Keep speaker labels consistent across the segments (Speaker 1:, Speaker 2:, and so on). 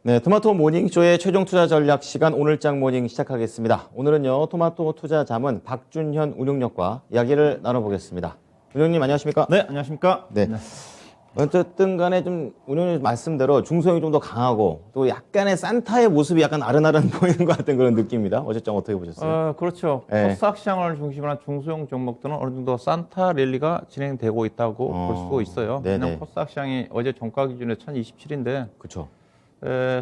Speaker 1: 네, 토마토 모닝쇼의 최종 투자 전략 시간 오늘장 모닝 시작하겠습니다. 오늘은요, 토마토 투자 자문 박준현 운용력과 이야기를 나눠보겠습니다. 운용님 안녕하십니까?
Speaker 2: 네, 안녕하십니까?
Speaker 1: 네. 어쨌든 간에 좀 운용님 말씀대로 중소형이 좀 더 강하고 또 약간의 산타의 모습이 약간 아른아른 보이는 것 같은 그런 느낌입니다. 어쨌든 어떻게 보셨어요?
Speaker 2: 그렇죠.
Speaker 1: 네.
Speaker 2: 코스닥 시장을 중심으로 한 중소형 종목들은 어느 정도 산타 랠리가 진행되고 있다고 볼 수 있어요.
Speaker 1: 네네.
Speaker 2: 왜냐하면 코스닥 시장이 어제 종가 기준에 1027인데
Speaker 1: 그렇죠.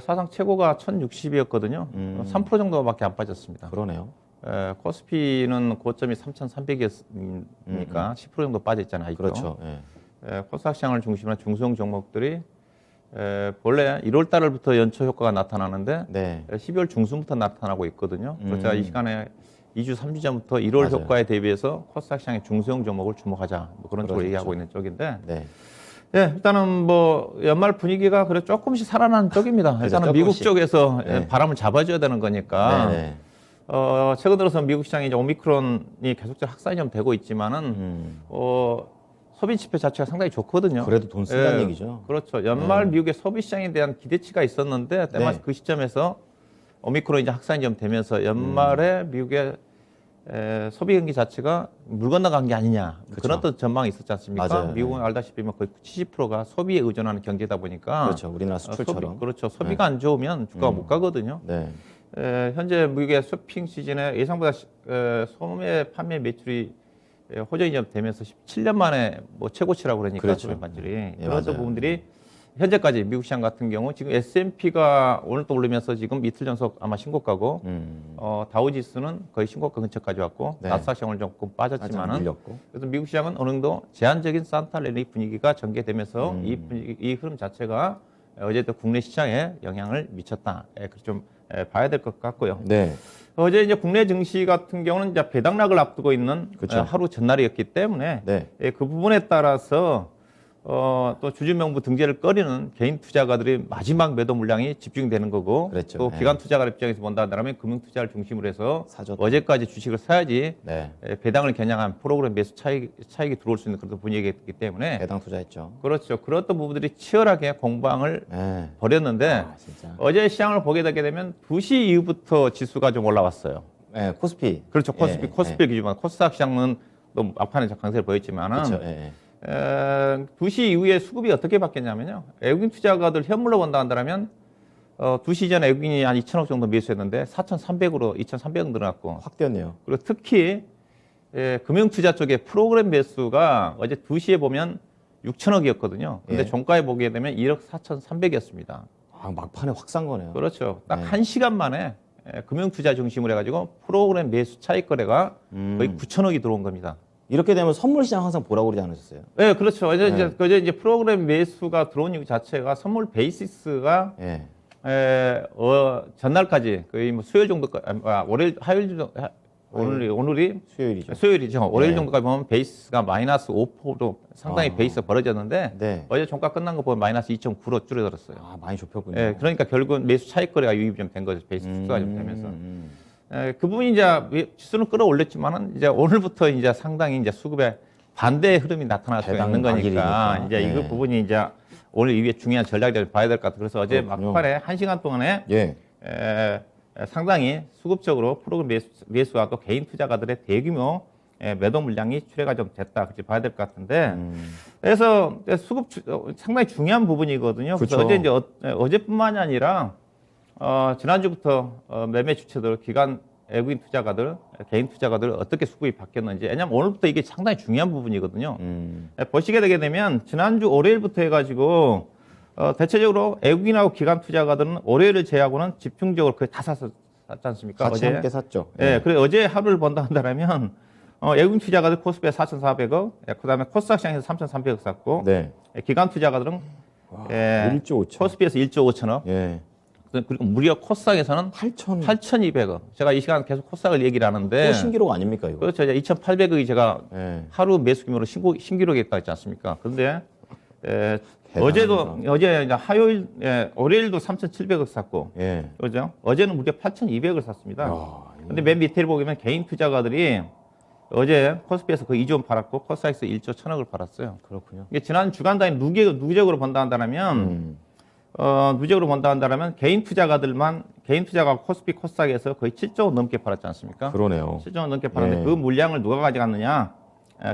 Speaker 2: 사상 최고가 1060이었거든요. 3% 정도밖에 안 빠졌습니다.
Speaker 1: 그러네요.
Speaker 2: 코스피는 고점이 3300이었으니까 10% 정도 빠졌잖아요. 아직도.
Speaker 1: 그렇죠.
Speaker 2: 코스닥 시장을 중심으로 한 중소형 종목들이 원래 1월 달부터 연초 효과가 나타나는데
Speaker 1: 네.
Speaker 2: 12월 중순부터 나타나고 있거든요. 그래서 제가 이 시간에 2주, 3주 전부터 1월
Speaker 1: 맞아요.
Speaker 2: 효과에 대비해서 코스닥 시장의 중소형 종목을 주목하자. 뭐 그런 쪽으로
Speaker 1: 그렇죠.
Speaker 2: 얘기하고 있는 쪽인데
Speaker 1: 네.
Speaker 2: 일단은 뭐 연말 분위기가 그래 조금씩 살아나는 쪽입니다. 일단은
Speaker 1: 조금씩.
Speaker 2: 미국 쪽에서
Speaker 1: 네.
Speaker 2: 바람을 잡아줘야 되는 거니까
Speaker 1: 네.
Speaker 2: 최근 들어서 미국 시장이 이제 오미크론이 계속적으로 확산이 좀 되고 있지만은 소비 지표 자체가 상당히 좋거든요.
Speaker 1: 그래도 돈 쓴다는 얘기죠.
Speaker 2: 그렇죠. 연말 미국의 소비 시장에 대한 기대치가 있었는데 때마침 그 시점에서 오미크론 이제 확산이 좀 되면서 연말에 미국의 소비 경기 자체가 물 건너간 게 아니냐 그런 어떤 전망이 있었지 않습니까?
Speaker 1: 맞아요.
Speaker 2: 미국은 알다시피 거의 70%가 소비에 의존하는 경제다 보니까
Speaker 1: 그렇죠. 우리나라 수출처럼.
Speaker 2: 그렇죠. 소비가 안 좋으면 주가가 못 가거든요.
Speaker 1: 네.
Speaker 2: 현재 미국의 쇼핑 시즌에 예상보다 소매 판매 매출이 호전이 좀 되면서 17년 만에 뭐 최고치라고 그러니까
Speaker 1: 그렇죠.
Speaker 2: 소매 판출이
Speaker 1: 예,
Speaker 2: 그런
Speaker 1: 맞아요.
Speaker 2: 부분들이 현재까지 미국 시장 같은 경우 지금 S&P가 오늘 또 오르면서 지금 이틀 연속 아마 신고가고 다우지수는 거의 신고가 근처까지 왔고
Speaker 1: 네.
Speaker 2: 나스닥 시장은 조금 빠졌지만은
Speaker 1: 밀렸고.
Speaker 2: 그래서 미국 시장은 어느 정도 제한적인 산타 랠리 분위기가 전개되면서 이 흐름 자체가 어제도 국내 시장에 영향을 미쳤다. 그렇게 좀 봐야 될 것 같고요.
Speaker 1: 네.
Speaker 2: 어제 이제 국내 증시 같은 경우는 이제 배당락을 앞두고 있는
Speaker 1: 그렇죠.
Speaker 2: 하루 전날이었기 때문에
Speaker 1: 네.
Speaker 2: 그 부분에 따라서 또 주주명부 등재를 꺼리는 개인 투자가들이 마지막 매도 물량이 집중되는 거고
Speaker 1: 그랬죠.
Speaker 2: 또
Speaker 1: 네.
Speaker 2: 기관 투자가 입장에서 본다면 금융투자를 중심으로 해서
Speaker 1: 사줬다.
Speaker 2: 어제까지 주식을 사야지
Speaker 1: 네.
Speaker 2: 배당을 겨냥한 프로그램 매수 차익이 들어올 수 있는 그런 분위기이기 때문에
Speaker 1: 배당 투자했죠.
Speaker 2: 그렇죠. 그런 어떤 부분들이 치열하게 공방을
Speaker 1: 네.
Speaker 2: 벌였는데
Speaker 1: 진짜.
Speaker 2: 어제 시장을 보게 되게 되면 2시 이후부터 지수가 좀 올라왔어요.
Speaker 1: 네, 코스피.
Speaker 2: 그렇죠. 코스피,
Speaker 1: 예,
Speaker 2: 코스피 기준만 코스닥 시장은 또 막판에 강세를 보였지만은
Speaker 1: 그렇죠. 예.
Speaker 2: 2시 이후에 수급이 어떻게 바뀌었냐면요. 외국인 투자가들 현물로 본다 한다면 2시 전에 외국인이 한 2천억 정도 매수했는데 4,300으로 2,300억 늘어났고
Speaker 1: 확 뛰었네요.
Speaker 2: 그리고 특히 금융투자 쪽의 프로그램 매수가 어제 2시에 보면 6천억이었거든요. 근데
Speaker 1: 예.
Speaker 2: 종가에 보게 되면 1억 4,300이었습니다.
Speaker 1: 아, 막판에 확 산 거네요.
Speaker 2: 그렇죠. 딱
Speaker 1: 네.
Speaker 2: 1시간 만에 금융투자 중심으로 해가지고 프로그램 매수 차익 거래가 거의 9천억이 들어온 겁니다.
Speaker 1: 이렇게 되면 선물 시장 항상 보라고 그러지 않으셨어요?
Speaker 2: 네, 그렇죠. 어제
Speaker 1: 네.
Speaker 2: 이제 프로그램 매수가 들어온 이유 자체가 선물 베이시스가
Speaker 1: 예.
Speaker 2: 전날까지 거의 뭐 수요일 정도까지, 월요일, 화요일 정도, 오늘이
Speaker 1: 수요일이죠.
Speaker 2: 수요일이죠. 월요일
Speaker 1: 네.
Speaker 2: 정도까지 보면 베이스가 마이너스 5%로 상당히 베이스가 벌어졌는데
Speaker 1: 네.
Speaker 2: 어제 종가 끝난 거 보면 마이너스 2.9로 줄어들었어요.
Speaker 1: 아, 많이 좁혔군요.
Speaker 2: 그러니까 결국은 매수 차익 거래가 유입이 좀 된 거죠. 베이스 축소가 좀 되면서.
Speaker 1: 음.
Speaker 2: 그 부분이 이제 지수는 끌어올렸지만은 이제 오늘부터 이제 상당히 이제 수급에 반대의 흐름이 나타날 수
Speaker 1: 배당
Speaker 2: 있는 거니까
Speaker 1: 낙일이니까.
Speaker 2: 이제
Speaker 1: 네.
Speaker 2: 이 부분이 이제 오늘 이후에 중요한 전략을 봐야 될 것 같아요. 그래서 어제
Speaker 1: 그렇군요.
Speaker 2: 막판에 1시간 동안에
Speaker 1: 예.
Speaker 2: 상당히 수급적으로 프로그램 매수와 또 개인 투자가들의 대규모 매도 물량이 출회가 좀 됐다. 그렇게 봐야 될 것 같은데 그래서 수급 상당히 중요한 부분이거든요. 그래서
Speaker 1: 그쵸.
Speaker 2: 어제 이제 어제뿐만이 아니라 지난주부터 매매 주체들, 기관 외국인 투자가들, 개인 투자가들 어떻게 수급이 바뀌었는지. 왜냐하면 오늘부터 이게 상당히 중요한 부분이거든요. 보시게 되게 되면 지난주 월요일부터 해가지고 대체적으로 외국인하고 기관 투자가들은 월요일을 제외하고는 집중적으로 거의 다 샀지 않습니까?
Speaker 1: 같이 함께 샀죠.
Speaker 2: 예, 그래 어제 하루를 본다 한다면 외국인 투자가들 코스피에 4,400억, 그다음에 코스닥 시장에서 3,300억 샀고,
Speaker 1: 네.
Speaker 2: 기관 투자가들은
Speaker 1: 1조 5천.
Speaker 2: 코스피에서 1조 5천억.
Speaker 1: 예.
Speaker 2: 그리고 무려 코스닥에서는 8,200억. 제가 이 시간 계속 코스닥을 얘기를 하는데.
Speaker 1: 또 신기록 아닙니까, 이거?
Speaker 2: 그렇죠. 2,800억이 제가
Speaker 1: 예.
Speaker 2: 하루 매수 규모로 신기록이 있다 했지 않습니까? 그런데, 어제도, 어제 이제 화요일, 월요일도 3,700억 샀고.
Speaker 1: 예.
Speaker 2: 그죠? 어제는 무려 8,200억을 샀습니다.
Speaker 1: 야,
Speaker 2: 근데 맨 밑에 보면 개인 투자가들이 어제 코스피에서 거의 2조 원 팔았고, 코스닥에서 1조 1,000억을 팔았어요.
Speaker 1: 그렇군요.
Speaker 2: 이게 지난 주간 단위 누계적으로 본다 한다면, 누적으로 본다 한다면 개인 투자가 코스피 코스닥에서 거의 7조 원 넘게 팔았지 않습니까?
Speaker 1: 그러네요.
Speaker 2: 7조 원 넘게 팔았는데
Speaker 1: 예.
Speaker 2: 그 물량을 누가 가져갔느냐?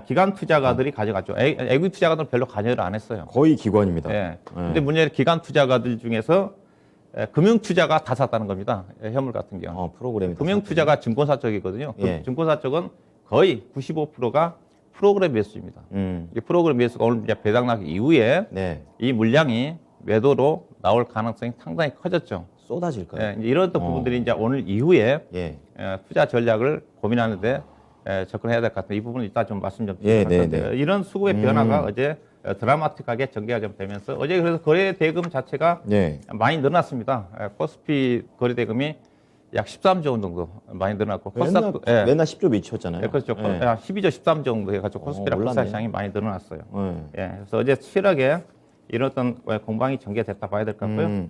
Speaker 2: 기관 투자가들이 가져갔죠. 에quity 투자가들은 별로 관여를 안 했어요.
Speaker 1: 거의 기관입니다.
Speaker 2: 예. 근데 문제는 기관 투자가들 중에서 금융 투자가 다 샀다는 겁니다. 현물 같은 경우.
Speaker 1: 프로그램이
Speaker 2: 금융 투자가 증권사 쪽이거든요.
Speaker 1: 예.
Speaker 2: 증권사 쪽은 거의 95%가 프로그램 매수입니다. 이 프로그램 매수가 오늘 이제 배당 나기 이후에
Speaker 1: 네.
Speaker 2: 이 물량이 매도로 나올 가능성이 상당히 커졌죠.
Speaker 1: 쏟아질까요?
Speaker 2: 예, 이제 이런 부분들이 이제 오늘 이후에
Speaker 1: 예.
Speaker 2: 투자 전략을 고민하는데 접근해야 될 것 같은데 이 부분은 이따 좀 말씀 좀
Speaker 1: 예,
Speaker 2: 드릴
Speaker 1: 네,
Speaker 2: 건데요. 이런 수급의 변화가 어제 드라마틱하게 전개가 좀 되면서 어제 그래서 거래 대금 자체가
Speaker 1: 네.
Speaker 2: 많이 늘어났습니다. 코스피 거래 대금이 약 13조 원 정도 많이 늘어났고
Speaker 1: 맨날 10조 미쳤잖아요.
Speaker 2: 그렇죠.
Speaker 1: 예.
Speaker 2: 12조 13조 정도 해가지고 코스피랑
Speaker 1: 몰랐네.
Speaker 2: 코스닥 시장이 많이 늘어났어요.
Speaker 1: 예.
Speaker 2: 예, 그래서 어제 치열하게 이런 어떤 공방이 전개됐다 봐야 될 것 같고요.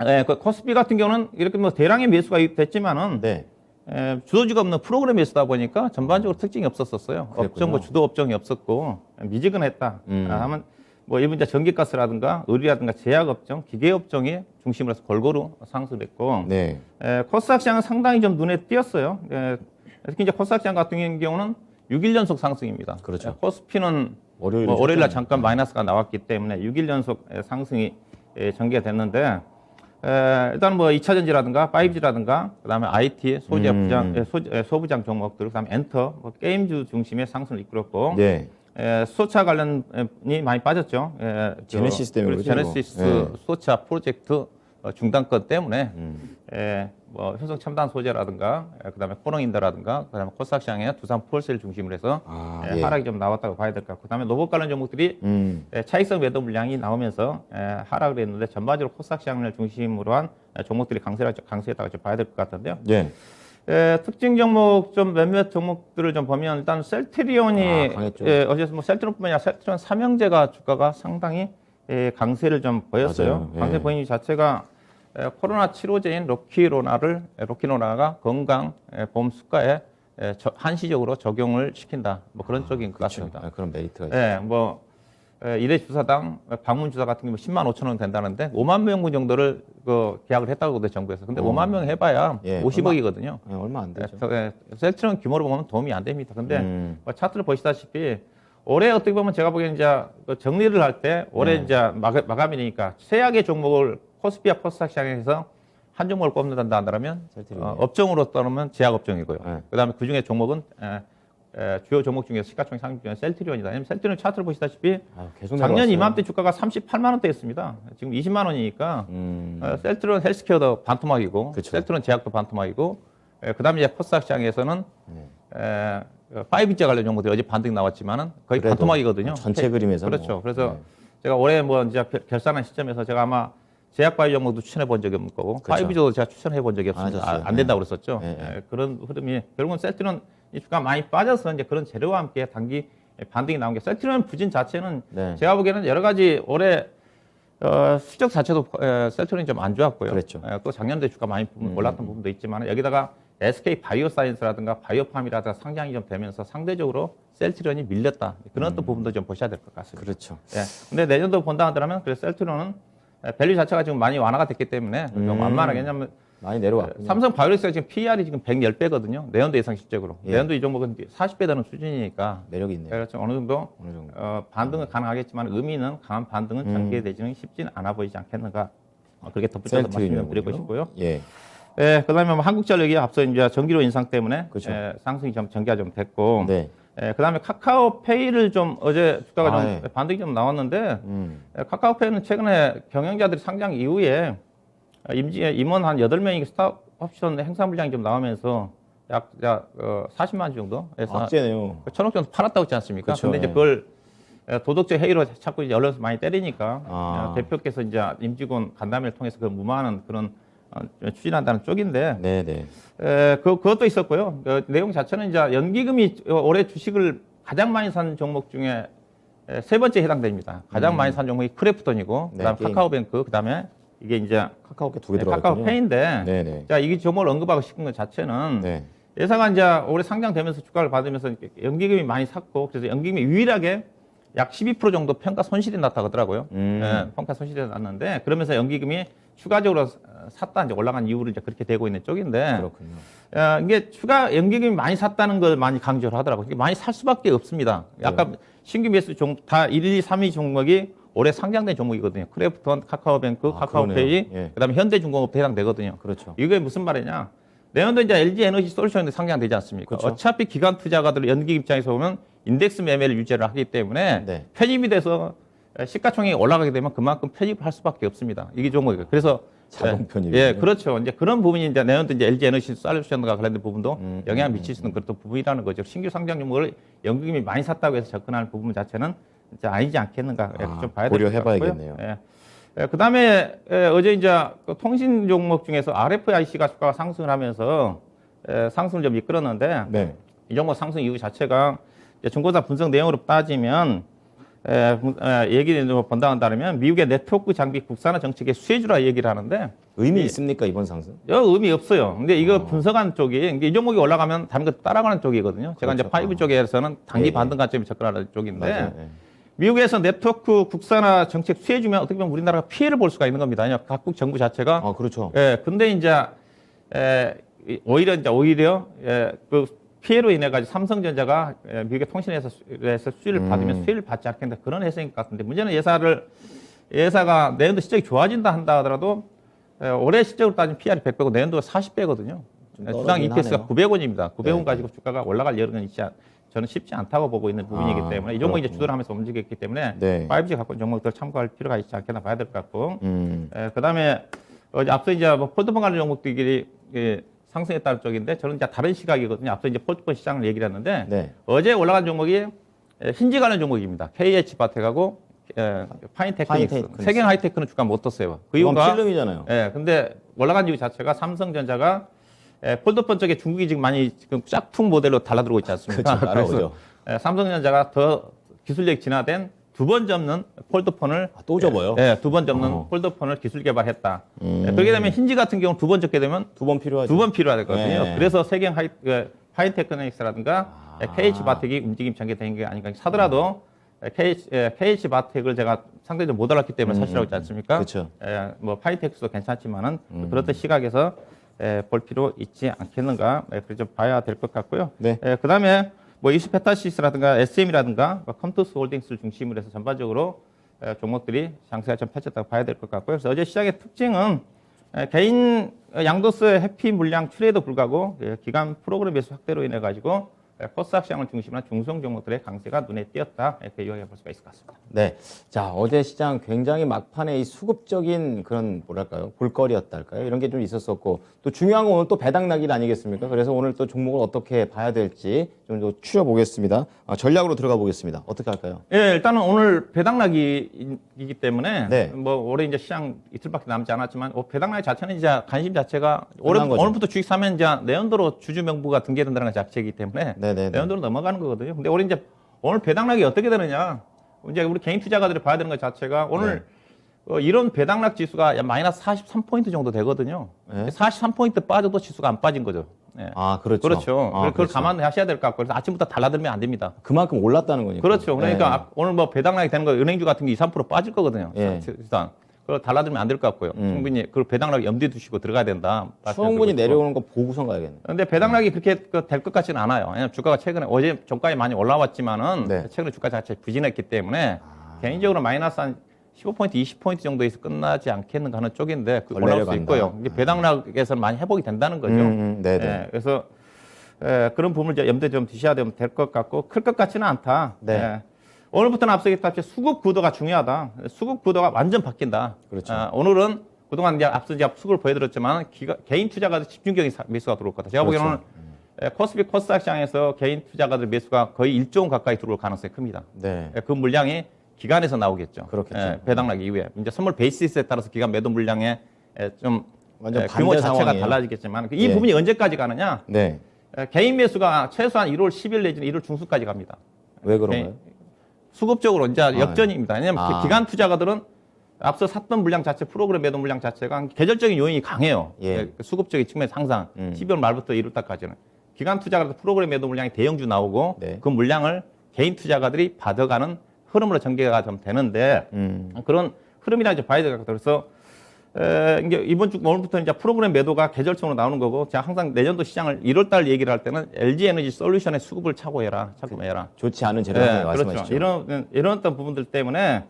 Speaker 2: 예, 그 코스피 같은 경우는 이렇게 뭐 대량의 매수가 됐지만은
Speaker 1: 네.
Speaker 2: 주도주가 없는 프로그램 매수다 보니까 전반적으로 특징이 없었어요.
Speaker 1: 그랬군요.
Speaker 2: 업종, 뭐 주도 업종이 없었고 미지근했다. 하면 뭐 이번 이제 전기가스라든가 의료라든가 제약 업종, 기계 업종이 중심으로 해서 골고루 상승했고,
Speaker 1: 네.
Speaker 2: 코스닥 시장은 상당히 좀 눈에 띄었어요. 특히 이제 코스닥 시장 같은 경우는 6일 연속 상승입니다.
Speaker 1: 그렇죠.
Speaker 2: 코스피는
Speaker 1: 월요일에
Speaker 2: 월요일날 잠깐 마이너스가 나왔기 때문에 6일 연속 상승이 전개가 됐는데. 일단 뭐 2차 전지라든가 5G라든가 그다음에 IT 소부장 종목들 그다음에 엔터 뭐 게임주 중심의 상승을 이끌었고
Speaker 1: 네.
Speaker 2: 수소차 관련이 많이 빠졌죠.
Speaker 1: 제네시스 때문에 그렇죠,
Speaker 2: 제네시스
Speaker 1: 이거.
Speaker 2: 수소차 프로젝트 중단권 때문에 뭐 효성 첨단 소재라든가 그다음에 코너인더라든가 그다음에 코스닥 시장에 두산 폴셀 중심으로 해서
Speaker 1: 예.
Speaker 2: 하락이 좀 나왔다고 봐야 될 것 같고 그다음에 로봇 관련 종목들이 차익성 매도 물량이 나오면서 하락을 했는데 전반적으로 코스닥 시장을 중심으로 한 종목들이 강세했다고 좀 봐야 될 것 같은데요.
Speaker 1: 예.
Speaker 2: 특징 종목 좀 몇몇 종목들을 좀 보면 일단 셀트리온이
Speaker 1: 강했죠.
Speaker 2: 어제 뭐 셀트리온뿐만 아니라 셀트리온 삼형제가 주가가 상당히 강세를 좀 보였어요.
Speaker 1: 맞아요. 예.
Speaker 2: 강세 보이는 자체가 코로나 치료제인 로키노라가 건강 보험 수가에 한시적으로 적용을 시킨다. 뭐 그런 쪽인 것 같습니다.
Speaker 1: 그런 메리트가 있죠.
Speaker 2: 예, 뭐 일회 주사당 방문 주사 같은 경우 10만 5천 원 된다는데 5만 명분 정도를 그 계약을 했다고 그러대 정부에서. 근데 5만 명 해봐야
Speaker 1: 예,
Speaker 2: 50억이거든요.
Speaker 1: 얼마 안 되죠.
Speaker 2: 셀트리온 규모로 보면 도움이 안 됩니다. 근데 뭐 차트를 보시다시피 올해 어떻게 보면 제가 보기에는 이제 그 정리를 할 때 올해 이제 마감이니까 최악의 종목을 코스피와 코스닥 시장에서 한 종목을 꼽는다 한다면 업종으로 따르면 제약 업종이고요. 그다음에 그 중에 종목은 주요 종목 중에서 시가총액 상승 중에 셀트리온이다. 왜냐면 셀트리온 차트를 보시다시피
Speaker 1: 계속
Speaker 2: 작년
Speaker 1: 내려왔어요.
Speaker 2: 이맘때 주가가 38만 원대였습니다. 지금 20만 원이니까 셀트리온 헬스케어도 반토막이고
Speaker 1: 그쵸.
Speaker 2: 셀트리온 제약도 반토막이고 그다음에 이제 코스닥 시장에서는 5G 관련 종목들이 어제 반등 나왔지만은 거의
Speaker 1: 그래도
Speaker 2: 반토막이거든요.
Speaker 1: 전체 그림에서
Speaker 2: 그렇죠.
Speaker 1: 뭐.
Speaker 2: 그래서 제가 올해 뭐 이제 결산한 시점에서 제가 아마 제약바이오 종목도 추천해 본 적이 없는 거고
Speaker 1: 그렇죠.
Speaker 2: 5G도 제가 추천해 본 적이 없습니다.
Speaker 1: 맞았어요.
Speaker 2: 안 된다고 그랬었죠.
Speaker 1: 네.
Speaker 2: 그런 흐름이 결국은 셀트리온 이 주가 많이 빠져서 이제 그런 재료와 함께 단기 반등이 나온 게 셀트리온 부진 자체는
Speaker 1: 네.
Speaker 2: 제가 보기에는 여러 가지 올해 실적 자체도 셀트리온이 좀 안 좋았고요.
Speaker 1: 그랬죠.
Speaker 2: 또 작년도에 주가 많이 올랐던 부분도 있지만 여기다가 SK 바이오사이언스라든가 바이오팜이라든가 상장이 좀 되면서 상대적으로 셀트리온이 밀렸다. 그런 또 부분도 좀 보셔야 될 것 같습니다.
Speaker 1: 그렇죠.
Speaker 2: 예. 근데 내년도 본다 하더라면 그래서 셀트리온은 밸류 자체가 지금 많이 완화가 됐기 때문에 좀 완만하게 왜냐하면
Speaker 1: 많이 내려왔군요.
Speaker 2: 삼성 바이오로직스가 지금 PER이 지금 110배거든요. 내년도 예상 실적으로.
Speaker 1: 예.
Speaker 2: 내년도 이 종목은 40배 되는 수준이니까
Speaker 1: 매력이 있네요.
Speaker 2: 그래서 어느 정도,
Speaker 1: 어느 정도.
Speaker 2: 반등은 가능하겠지만 의미 있는 강한 반등은 전개되지는 쉽지는 않아 보이지 않겠는가. 그렇게 덧붙여서 말씀을 드리고 싶고요.
Speaker 1: 예.
Speaker 2: 예, 그다음에 뭐 한국전력이 앞서 이제 전기료 인상 때문에
Speaker 1: 그렇죠.
Speaker 2: 상승이 좀 전개가 좀 됐고,
Speaker 1: 네.
Speaker 2: 그다음에 카카오페이를 좀 어제 주가가 좀
Speaker 1: 예.
Speaker 2: 반등이 좀 나왔는데 카카오페이는 최근에 경영자들이 상장 이후에 임원 한 8명이 스탁 옵션 행사 물량이 좀 나오면서 약 40만 주 정도 해서
Speaker 1: 악재네요.
Speaker 2: 1,000억 정도 팔았다고 했지 않습니까?
Speaker 1: 그렇죠.
Speaker 2: 근데 이제
Speaker 1: 예.
Speaker 2: 그걸 도덕적 해이로 자꾸 이제 언론에서 많이 때리니까
Speaker 1: 아.
Speaker 2: 대표께서 이제 임직원 간담회를 통해서 그 무마하는 그런 추진한다는 쪽인데
Speaker 1: 네네.
Speaker 2: 그것도 있었고요. 그 내용 자체는 이제 연기금이 올해 주식을 가장 많이 산 종목 중에 세 번째 해당됩니다. 가장 많이 산 종목이 크래프톤이고,
Speaker 1: 네,
Speaker 2: 그다음
Speaker 1: 게임.
Speaker 2: 카카오뱅크, 그다음에 이게 이제
Speaker 1: 카카오께 2개 들어갔군요.
Speaker 2: 카카오페이인데,
Speaker 1: 네네.
Speaker 2: 자, 이 종목을 언급하고 싶은 것 자체는
Speaker 1: 네.
Speaker 2: 회사가 이제 올해 상장되면서 주가를 받으면서 연기금이 많이 샀고, 그래서 연기금이 유일하게 약 12% 정도 평가 손실이 났다 그러더라고요. 예, 평가 손실이 났는데 그러면서 연기금이 추가적으로 샀다 이제 올라간 이유로 이제 그렇게 되고 있는 쪽인데
Speaker 1: 그렇군요.
Speaker 2: 이게 추가 연기금이 많이 샀다는 걸 많이 강조를 하더라고요. 이게 많이 살 수밖에 없습니다. 아까 신규 매수 다 1, 2, 3위 종목이 올해 상장된 종목이거든요. 크래프톤, 카카오뱅크, 카카오페이,
Speaker 1: 예.
Speaker 2: 그다음에 현대중공업 해당되거든요.
Speaker 1: 그렇죠.
Speaker 2: 이게 무슨 말이냐? 내년도 이제 LG 에너지 솔루션이 상장되지 않습니까?
Speaker 1: 그렇죠.
Speaker 2: 어차피 기관 투자가들 연기 입장에서 보면 인덱스 매매를 유지를 하기 때문에
Speaker 1: 네.
Speaker 2: 편입이 돼서 시가총액이 올라가게 되면 그만큼 편입을 할 수밖에 없습니다. 이게 종목이에요. 그래서
Speaker 1: 자동 편입.
Speaker 2: 예, 그렇죠. 이제 그런 부분이 이제 내년도 이제 LG 에너지 솔루션과 관련된 부분도 영향을 미칠 수 있는 그런 또 부분이라는 거죠. 신규 상장 종목을 연기금이 많이 샀다고 해서 접근하는 부분 자체는 이제 아니지 않겠는가 좀 봐야 될 것 같고요.
Speaker 1: 고려해봐야겠네요.
Speaker 2: 예, 그다음에 어제 이제 그 통신 종목 중에서 RFIC가 주가가 상승을 하면서 상승을 좀 이끌었는데
Speaker 1: 네.
Speaker 2: 이 종목 상승 이유 자체가 이제 중고사 분석 내용으로 따지면 얘기를 좀 본다고 따르면 미국의 네트워크 장비 국산화 정책의 수혜주라 얘기를 하는데
Speaker 1: 의미 있습니까 이번 상승?
Speaker 2: 의미 없어요. 근데 이거 분석한 쪽이 이게 이 종목이 올라가면 다른 거 따라가는 쪽이거든요. 제가
Speaker 1: 그렇죠.
Speaker 2: 이제 5 쪽에서는 단기
Speaker 1: 예,
Speaker 2: 반등 관점에 접근하는 쪽인데
Speaker 1: 맞아요. 예.
Speaker 2: 미국에서 네트워크 국산화 정책 수혜주면 어떻게 보면 우리나라가 피해를 볼 수가 있는 겁니다. 각국 정부 자체가.
Speaker 1: 그렇죠.
Speaker 2: 근데 이제 오히려 그 피해로 인해 가지고 삼성전자가 미국의 통신회사에서 수혜를 받으면 수혜를 받지 않겠다 그런 해석인 것 같은데 문제는 예사가 내년도 실적이 좋아진다 한다 하더라도 올해 실적으로 따지면 PR이 100배고 내년도가 40배거든요. 주당 EPS가 900원입니다. 900원 가지고 주가가 올라갈 여력은 저는 쉽지 않다고 보고 있는 부분이기 때문에 이 종목이 이제 주도를 하면서 움직였기 때문에
Speaker 1: 네.
Speaker 2: 5G 갖고 있는 종목들 참고할 필요가 있지 않겠나 봐야 될 것 같고 그다음에 앞서 이제 뭐 폴드폰 관련 종목들이 상승했다는 쪽인데 저는 이제 다른 시각이거든요. 앞서 이제 폴드폰 시장을 얘기를 했는데
Speaker 1: 네.
Speaker 2: 어제 올라간 종목이 힌지 관련 종목입니다. KH바텍하고 파인테크닉스. 세경 하이테크는 주가 못 떴어요. 그 이유가
Speaker 1: 필름이잖아요.
Speaker 2: 근데 올라간 이유 자체가 삼성전자가 폴더폰 쪽에 중국이 지금 많이 지금 짝퉁 모델로 달라들고 있지 않습니까?
Speaker 1: 그렇죠.
Speaker 2: 그래서 삼성전자가 더 기술력이 진화된 두 번 접는 폴더폰을
Speaker 1: 또 접어요?
Speaker 2: 두 번 접는 폴더폰을 기술 개발했다. 그렇게 되면 힌지 같은 경우는 두 번 접게 되면
Speaker 1: 두 번 필요하죠.
Speaker 2: 두 번 필요하거든요.
Speaker 1: 네.
Speaker 2: 그래서 세경 파인테크닉스라든가 KH바텍이 움직임 전개된 게 아닌가 사더라도 KH바텍을 제가 상대적으로 못 알았기 때문에 사실하고 있지 않습니까?
Speaker 1: 그렇죠.
Speaker 2: 뭐 파이텍스도 괜찮지만은 그렇던 시각에서 볼 필요 있지 않겠는가? 그래서 좀 봐야 될 것 같고요.
Speaker 1: 네.
Speaker 2: 그다음에 뭐 이스페타시스라든가 SM이라든가 컴투스 홀딩스를 중심으로 해서 전반적으로 종목들이 장세가 좀 펼쳤다고 봐야 될 것 같고요. 그래서 어제 시장의 특징은 개인 양도세 회피 물량 출회에도 불구하고 기간 프로그램 매수 확대로 인해 가지고 코스닥 시장을 중심으로 한 중성 종목들의 강세가 눈에 띄었다 이렇게 요약해 볼 수가 있을 것 같습니다.
Speaker 1: 네. 자, 어제 시장 굉장히 막판에 이 수급적인 그런 뭐랄까요? 볼거리였달까요? 이런 게 좀 있었었고 또 중요한 건 오늘 또 배당락일 아니겠습니까? 그래서 오늘 또 종목을 어떻게 봐야 될지 좀 더 추려보겠습니다. 전략으로 들어가 보겠습니다. 어떻게 할까요?
Speaker 2: 일단은 오늘 배당락이기 때문에
Speaker 1: 네.
Speaker 2: 뭐 올해 이제 시장 이틀밖에 남지 않았지만 배당락 자체는 이제 관심 자체가
Speaker 1: 끝난 거죠.
Speaker 2: 오늘부터 주식 사면 이제 내년도로 주주 명부가 등재된다는 자체이기 때문에
Speaker 1: 네네네.
Speaker 2: 내년도로 넘어가는 거거든요. 근데 우리 이제 오늘 배당락이 어떻게 되느냐? 이제 우리 개인 투자가들이 봐야 되는 것 자체가 오늘 이런 배당락 지수가 마이너스 43포인트 정도 되거든요.
Speaker 1: 네.
Speaker 2: 43포인트 빠져도 지수가 안 빠진 거죠. 네.
Speaker 1: 그렇죠.
Speaker 2: 그렇죠. 그걸
Speaker 1: 그렇죠.
Speaker 2: 감안하셔야 될 것 같고 그래서 아침부터 달라들면 안 됩니다.
Speaker 1: 그만큼 올랐다는 거니까.
Speaker 2: 그렇죠. 그러니까
Speaker 1: 네.
Speaker 2: 오늘 뭐 배당락이 되는 거 은행주 같은 게 2, 3% 빠질 거거든요.
Speaker 1: 예.
Speaker 2: 일단 그걸 달라들면 안 될 것 같고요. 충분히 그걸 배당락 염두에 두시고 들어가야 된다.
Speaker 1: 충분히 내려오는 거 보고선 가야겠네.
Speaker 2: 그런데 배당락이 그렇게 될 것 같지는 않아요. 왜냐하면 주가가 최근에 어제 종가에 많이 올라왔지만은
Speaker 1: 네.
Speaker 2: 최근에 주가 자체 부진했기 때문에 개인적으로 마이너스 한 15포인트, 20포인트 정도에서 끝나지 않겠는가 하는 쪽인데
Speaker 1: 더
Speaker 2: 올라올 수
Speaker 1: 내려간다.
Speaker 2: 있고요. 이게 배당락에서는 많이 회복이 된다는 거죠.
Speaker 1: 네네.
Speaker 2: 그래서 그런 부분을 이제 염두에 좀 두셔야 될 것 같고 클 것 같지는 않다.
Speaker 1: 네.
Speaker 2: 오늘부터는 앞서겠다시피 수급 구도가 중요하다. 수급 구도가 완전 바뀐다.
Speaker 1: 그렇죠.
Speaker 2: 오늘은 그동안 이제 앞서 이제 수급을 보여드렸지만 개인 투자가들 집중적인 매수가 들어올 것 같다. 제가
Speaker 1: 그렇죠.
Speaker 2: 보기에는 코스피 코스닥 시장에서 개인 투자가들 매수가 거의 1조 원 가까이 들어올 가능성이 큽니다.
Speaker 1: 네.
Speaker 2: 그 물량이 기간에서 나오겠죠.
Speaker 1: 그렇겠죠.
Speaker 2: 배당락 이후에 이제 선물 베이시스에 따라서 기간 매도 물량의 좀
Speaker 1: 완전
Speaker 2: 규모
Speaker 1: 반대
Speaker 2: 자체가
Speaker 1: 상황이에요.
Speaker 2: 달라지겠지만 이 부분이 언제까지 가느냐?
Speaker 1: 네.
Speaker 2: 개인 매수가 최소한 1월 10일 내지는 1월 중순까지 갑니다.
Speaker 1: 왜 그런가요?
Speaker 2: 수급적으로 이제 역전입니다. 왜냐하면 기관 투자가들은 앞서 샀던 물량 자체, 프로그램 매도 물량 자체가 계절적인 요인이 강해요.
Speaker 1: 예.
Speaker 2: 수급적인 측면에서 항상 12월 말부터 1월 달까지는. 기관 투자가들 프로그램 매도 물량이 대형주 나오고
Speaker 1: 네.
Speaker 2: 그 물량을 개인 투자가들이 받아가는 흐름으로 전개가 좀 되는데 그런 흐름이라 이제 봐야 될 것 같아요. 그래서 이제 이번 주 오늘부터 이제 프로그램 매도가 계절성으로 나오는 거고 제가 항상 내년도 시장을 1월달 얘기를 할 때는 LG 에너지 솔루션의 수급을 착고해라.
Speaker 1: 좋지 않은 재료 말씀하시죠.
Speaker 2: 그렇죠. 이런 어떤 부분들 때문에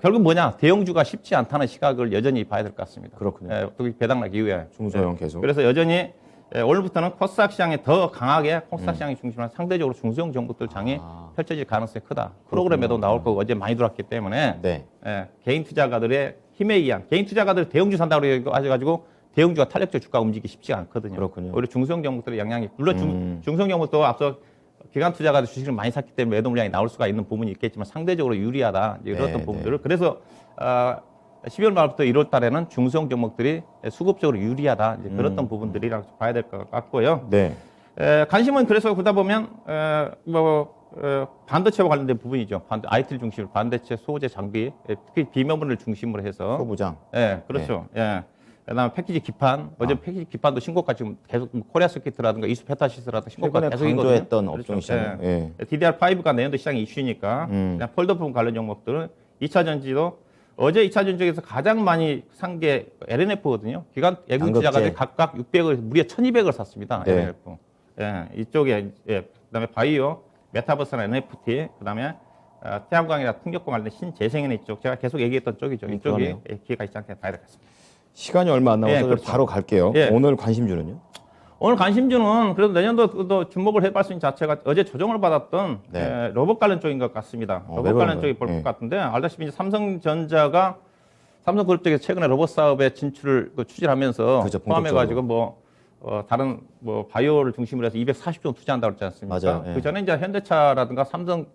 Speaker 2: 결국 뭐냐 대형주가 쉽지 않다는 시각을 여전히 봐야 될 것 같습니다.
Speaker 1: 그렇군요.
Speaker 2: 특히 배당락 이후에
Speaker 1: 중소형 계속.
Speaker 2: 그래서 여전히 오늘부터는 코스닥 시장에 더 강하게 코스닥 시장이 중심으로 상대적으로 중소형 종목들 장이 펼쳐질 가능성이 크다. 프로그램 매도 나올 거고 어제 많이 들어왔기 때문에
Speaker 1: 네.
Speaker 2: 개인 투자가들의 힘에 의한 개인 투자가들 대형주 산다고 해가지고 대형주가 탄력적 주가 움직이기 쉽지가 않거든요.
Speaker 1: 그렇군요.
Speaker 2: 오히려 중소형 종목들의 영향이 물론 중소형 종목도 앞서 기관 투자가들 주식을 많이 샀기 때문에 매도 물량이 나올 수가 있는 부분이 있겠지만 상대적으로 유리하다 이런 어떤 부분들을 그래서 12월 말부터 1월 달에는 중소형 종목들이 수급적으로 유리하다 이제 그런 어떤 부분들이라고 봐야 될 것 같고요.
Speaker 1: 네.
Speaker 2: 관심은 그래서 그러다 보면 반도체와 관련된 부분이죠. IT를 중심으로 반도체, 소재, 장비, 특히 비면물을 중심으로 해서
Speaker 1: 소부장.
Speaker 2: 그렇죠. 그다음에 패키지 기판, 어제 패키지 기판도 신고가 지금 계속 코리아 서킷이라든가 이수 페타시스라든가 신고가 계속이거든요.
Speaker 1: 강조했던 업종 시장.
Speaker 2: DDR5가 내년도 시장이 이슈니까 그냥 폴더폰 관련 종목들은 2차 전지도 어제 2차 전지에서 가장 많이 산 게 LNF거든요. 기관 예금 투자가들이 각각 600을 무려 1,200을 샀습니다. LNF. 이쪽에 그다음에 바이오, 메타버스나 NFT, 그다음에 태양광이나 풍력과 관련된 신재생에너지 이쪽 제가 계속 얘기했던 쪽이죠. 이쪽이 기회가 있지 않게 봐야 될 것 같습니다.
Speaker 1: 시간이 얼마 안 남아서
Speaker 2: 그렇죠.
Speaker 1: 바로 갈게요. 오늘 관심주는요?
Speaker 2: 오늘 관심주는 그래도 내년도 주목을 해볼 수 있는 자체가 어제 조정을 받았던 로봇 관련 쪽인 것 같습니다. 로봇 관련 쪽이 볼 것 같은데 알다시피 이제 삼성전자가 삼성그룹 쪽에서 최근에 로봇 사업에 진출을 추진하면서
Speaker 1: 그렇죠,
Speaker 2: 포함해가지고 다른 바이오를 중심으로 해서 240조 원 투자한다고 그랬지 않습니까?
Speaker 1: 맞아요.
Speaker 2: 그 전에 이제 현대차라든가 삼성,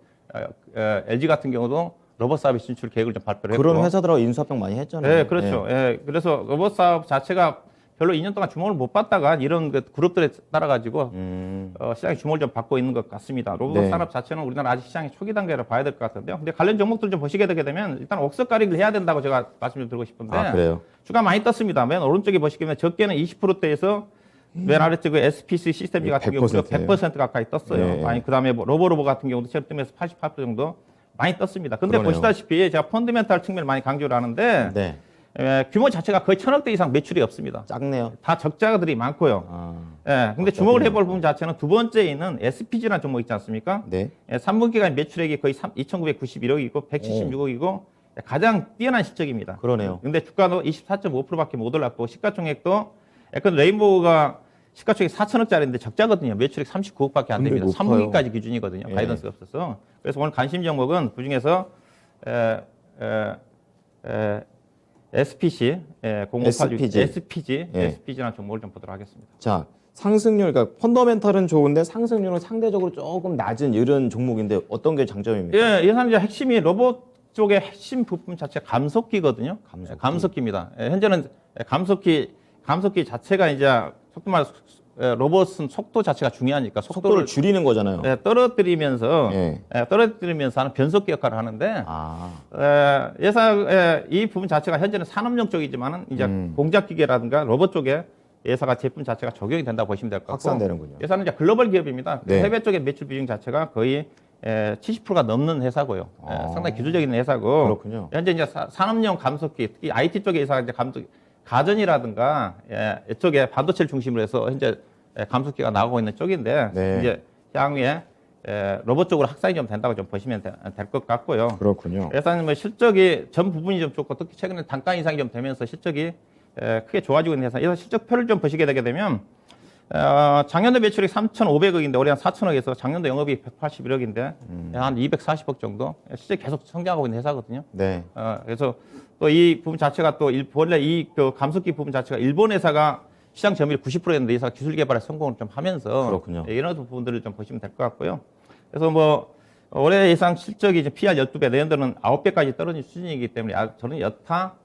Speaker 2: LG 같은 경우도 로봇 사업의 진출 계획을 좀 발표를 했고
Speaker 1: 그런 회사들하고 인수합병 많이 했잖아요.
Speaker 2: 네, 그렇죠. 그래서 로봇 사업 자체가 별로 2년 동안 주목을 못 받다가 이런 그룹들에 따라 가지고 시장이 주목을 좀 받고 있는 것 같습니다. 로봇 산업 자체는 우리나라 아직 시장이 초기 단계라 봐야 될 것 같은데요. 근데 관련 종목들 좀 보시게 되게 되면 일단 옥석 가리기를 해야 된다고 제가 말씀 좀 드리고 싶은데
Speaker 1: 그래요?
Speaker 2: 주가 많이 떴습니다. 맨 오른쪽에 보시게 되면 적게는 20%대에서 맨 아래쪽에 SPC 시스템지 같은 경우 100% 가까이 떴어요. 아니 그다음에 로보로보 같은 경우도 최근 뜨면서 88% 정도 많이 떴습니다. 근데
Speaker 1: 그러네요.
Speaker 2: 보시다시피 제가 펀드멘탈 측면을 많이 강조를 하는데 규모 자체가 거의 1,000억대 이상 매출이 없습니다.
Speaker 1: 작네요.
Speaker 2: 다 적자들이 많고요. 근데 주목을 해볼 부분 자체는 두 번째에 있는 SPG라는 종목 있지 않습니까? 3분기간 매출액이 거의 2,991억이고 176억이고 가장 뛰어난 실적입니다.
Speaker 1: 그러네요.
Speaker 2: 근데 주가도 24.5%밖에 못 올랐고 시가총액도 약간 레인보우가 시가총액 4천억짜리인데 적자거든요. 매출액 39억밖에 안 됩니다. 3분기까지 기준이거든요. 가이던스가 없어서. 그래서 오늘 관심 종목은 그중에서 SPC, 0586, SPG라는 종목을 좀 보도록 하겠습니다.
Speaker 1: 자, 상승률, 그러니까 펀더멘털은 좋은데 상승률은 상대적으로 조금 낮은 이런 종목인데 어떤 게 장점입니까?
Speaker 2: 예산 이제 핵심이 로봇 쪽의 핵심 부품 자체가 감속기거든요. 감속기입니다. 현재는 감속기 자체가 이제 속도 말해서 로봇은 속도 자체가 중요하니까
Speaker 1: 속도를 줄이는 거잖아요.
Speaker 2: 떨어뜨리면서 하는 변속기 역할을 하는데 이 부분 자체가 현재는 산업용 쪽이지만은 이제 공작 기계라든가 로봇 쪽에 예사가 제품 자체가 적용이 된다고 보시면 될 것 같고
Speaker 1: 확산되는군요.
Speaker 2: 예사는 이제 글로벌 기업입니다. 해외 쪽의 매출 비중 자체가 거의 70%가 넘는 회사고요. 상당히 기술적인 회사고.
Speaker 1: 그렇군요.
Speaker 2: 현재 이제 산업용 감속기, 특히 IT 쪽의 회사가 이제 가전이라든가 이쪽에 반도체를 중심으로 해서 현재 감속기가 나오고 있는 쪽인데 이제 향후에 로봇 쪽으로 확산이 좀 된다고 좀 보시면 될 것 같고요.
Speaker 1: 그렇군요.
Speaker 2: 그래서 뭐 실적이 전 부분이 좀 좋고 특히 최근에 단가 인상이 좀 되면서 실적이 크게 좋아지고 있는 회사. 그래서 실적표를 좀 보시게 되게 되면 작년도 매출이 3,500억인데 올해 한 4,000억에서 작년도 영업이 181억인데 한 240억 정도 실제 계속 성장하고 있는 회사거든요. 그래서 또 이 부분 자체가 또 원래 그 감속기 부분 자체가 일본 회사가 시장 점유율 90%였는데 이 회사가 기술 개발에 성공을 좀 하면서
Speaker 1: 그렇군요.
Speaker 2: 이런 부분들을 좀 보시면 될 것 같고요. 그래서 뭐 올해 예상 실적이 이제 PR 12배, 내년도는 9배까지 떨어진 수준이기 때문에 저는 여타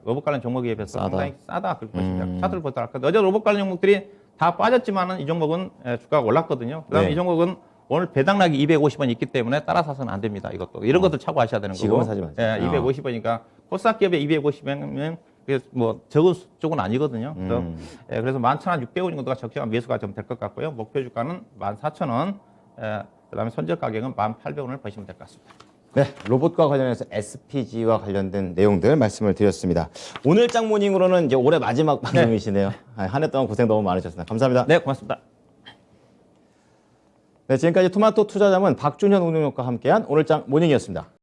Speaker 2: 로봇 관련 종목에 비해서 상당히 싸다 그렇게 보시면 됩니다. 차트를 보도록 할까요? 어제 로봇 관련 종목들이 다 빠졌지만은 이 종목은 주가가 올랐거든요. 그다음에 이 종목은 오늘 배당락이 250원 있기 때문에 따라 사서는 안 됩니다. 이것도 이런 것들 차고 하셔야 되는 거고.
Speaker 1: 지금은 사지 마세요.
Speaker 2: 250원이니까 코스닥 기업에 250원이면 그게 뭐 적은 쪽은 아니거든요. 그래서 11,600원 정도가 적정한 매수가 좀 될 것 같고요. 목표 주가는 14,000원. 그다음에 손절 가격은 1,800원을 보시면 될 것 같습니다.
Speaker 1: 네, 로봇과 관련해서 SPG와 관련된 내용들 말씀을 드렸습니다. 오늘 장 모닝으로는 이제 올해 마지막 방송이시네요. 한 해 동안 고생 너무 많으셨습니다. 감사합니다.
Speaker 2: 네, 고맙습니다.
Speaker 1: 네, 지금까지 토마토 투자자문 박준현 운용역과 함께한 오늘 장 모닝이었습니다.